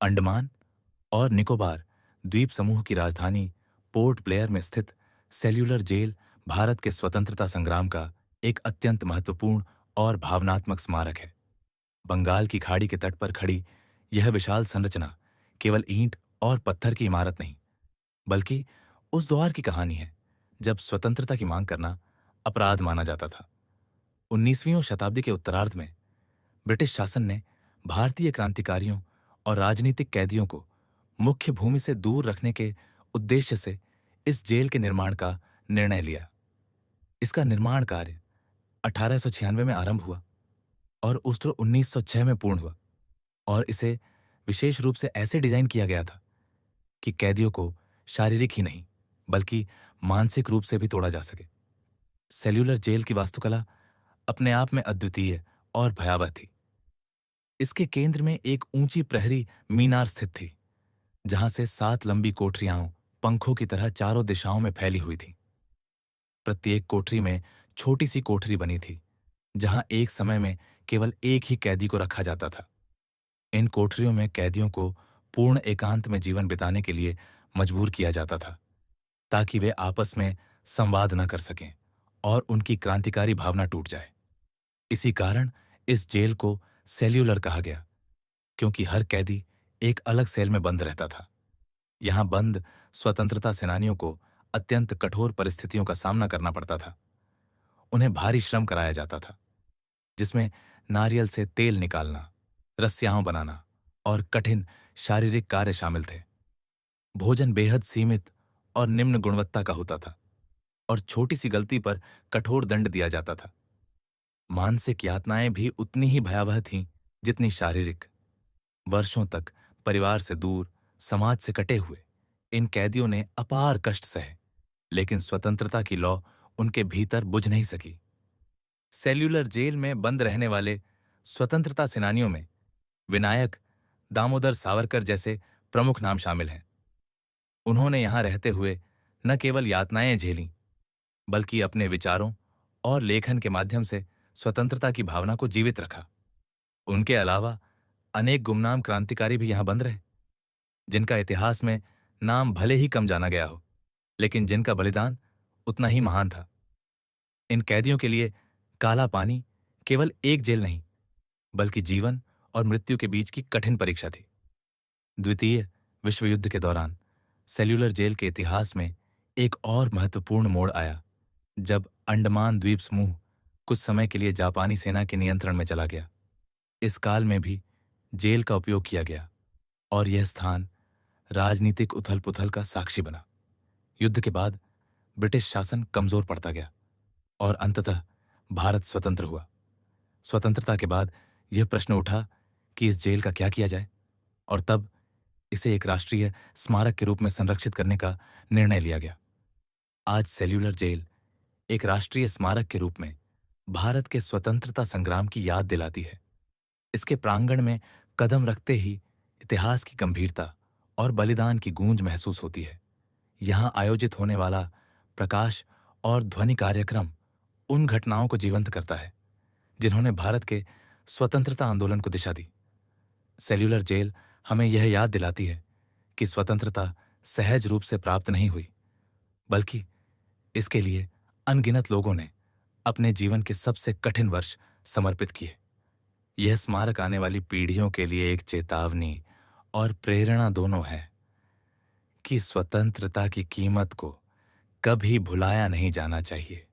अंडमान और निकोबार द्वीप समूह की राजधानी पोर्ट ब्लेयर में स्थित सेल्यूलर जेल भारत के स्वतंत्रता संग्राम का एक अत्यंत महत्वपूर्ण और भावनात्मक स्मारक है। बंगाल की खाड़ी के तट पर खड़ी यह विशाल संरचना केवल ईंट और पत्थर की इमारत नहीं, बल्कि उस दौर की कहानी है जब स्वतंत्रता की मांग करना अपराध माना जाता था। 19वीं शताब्दी के उत्तरार्ध में ब्रिटिश शासन ने भारतीय क्रांतिकारियों और राजनीतिक कैदियों को मुख्य भूमि से दूर रखने के उद्देश्य से इस जेल के निर्माण का निर्णय लिया। इसका निर्माण कार्य 1896 में आरंभ हुआ और उत्तर 1906 में पूर्ण हुआ, और इसे विशेष रूप से ऐसे डिजाइन किया गया था कि कैदियों को शारीरिक ही नहीं बल्कि मानसिक रूप से भी तोड़ा जा सके। सेल्यूलर जेल की वास्तुकला अपने आप में अद्वितीय और भयावह थी। इसके केंद्र में एक ऊंची प्रहरी मीनार स्थित थी, जहां से 7 लंबी कोठरियां पंखों की तरह चारों दिशाओं में फैली हुई थीं। प्रत्येक कोठरी में छोटी सी कोठरी बनी थी, जहां एक समय में केवल एक ही कैदी को रखा जाता था। इन कोठरियों में कैदियों को पूर्ण एकांत में जीवन बिताने के लिए मजबूर किया जाता था, ताकि वे आपस में संवाद न कर सकें और उनकी क्रांतिकारी भावना टूट जाए। इसी कारण इस जेल को सेल्यूलर कहा गया, क्योंकि हर कैदी एक अलग सेल में बंद रहता था। यहां बंद स्वतंत्रता सेनानियों को अत्यंत कठोर परिस्थितियों का सामना करना पड़ता था। उन्हें भारी श्रम कराया जाता था, जिसमें नारियल से तेल निकालना, रस्सियां बनाना और कठिन शारीरिक कार्य शामिल थे। भोजन बेहद सीमित और निम्न गुणवत्ता का होता था, और छोटी सी गलती पर कठोर दंड दिया जाता था। मानसिक यातनाएं भी उतनी ही भयावह थीं जितनी शारीरिक। वर्षों तक परिवार से दूर, समाज से कटे हुए इन कैदियों ने अपार कष्ट सहे, लेकिन स्वतंत्रता की लौ उनके भीतर बुझ नहीं सकी। सेल्यूलर जेल में बंद रहने वाले स्वतंत्रता सेनानियों में विनायक दामोदर सावरकर जैसे प्रमुख नाम शामिल हैं। उन्होंने यहां रहते हुए न केवल यातनाएं झेलीं, बल्कि अपने विचारों और लेखन के माध्यम से स्वतंत्रता की भावना को जीवित रखा। उनके अलावा अनेक गुमनाम क्रांतिकारी भी यहां बंद रहे, जिनका इतिहास में नाम भले ही कम जाना गया हो, लेकिन जिनका बलिदान उतना ही महान था। इन कैदियों के लिए काला पानी केवल एक जेल नहीं, बल्कि जीवन और मृत्यु के बीच की कठिन परीक्षा थी। द्वितीय विश्व युद्ध के दौरान सेल्यूलर जेल के इतिहास में एक और महत्वपूर्ण मोड़ आया, जब अंडमान द्वीप समूह कुछ समय के लिए जापानी सेना के नियंत्रण में चला गया। इस काल में भी जेल का उपयोग किया गया, और यह स्थान राजनीतिक उथल-पुथल का साक्षी बना। युद्ध के बाद ब्रिटिश शासन कमजोर पड़ता गया और अंततः भारत स्वतंत्र हुआ। स्वतंत्रता के बाद यह प्रश्न उठा कि इस जेल का क्या किया जाए, और तब इसे एक राष्ट्रीय स्मारक के रूप में संरक्षित करने का निर्णय लिया गया। आज सेल्यूलर जेल एक राष्ट्रीय स्मारक के रूप में भारत के स्वतंत्रता संग्राम की याद दिलाती है। इसके प्रांगण में कदम रखते ही इतिहास की गंभीरता और बलिदान की गूंज महसूस होती है। यहां आयोजित होने वाला प्रकाश और ध्वनि कार्यक्रम उन घटनाओं को जीवंत करता है जिन्होंने भारत के स्वतंत्रता आंदोलन को दिशा दी। सेल्यूलर जेल हमें यह याद दिलाती है कि स्वतंत्रता सहज रूप से प्राप्त नहीं हुई, बल्कि इसके लिए अनगिनत लोगों ने अपने जीवन के सबसे कठिन वर्ष समर्पित किए। यह स्मारक आने वाली पीढ़ियों के लिए एक चेतावनी और प्रेरणा दोनों है कि स्वतंत्रता की कीमत को कभी भुलाया नहीं जाना चाहिए।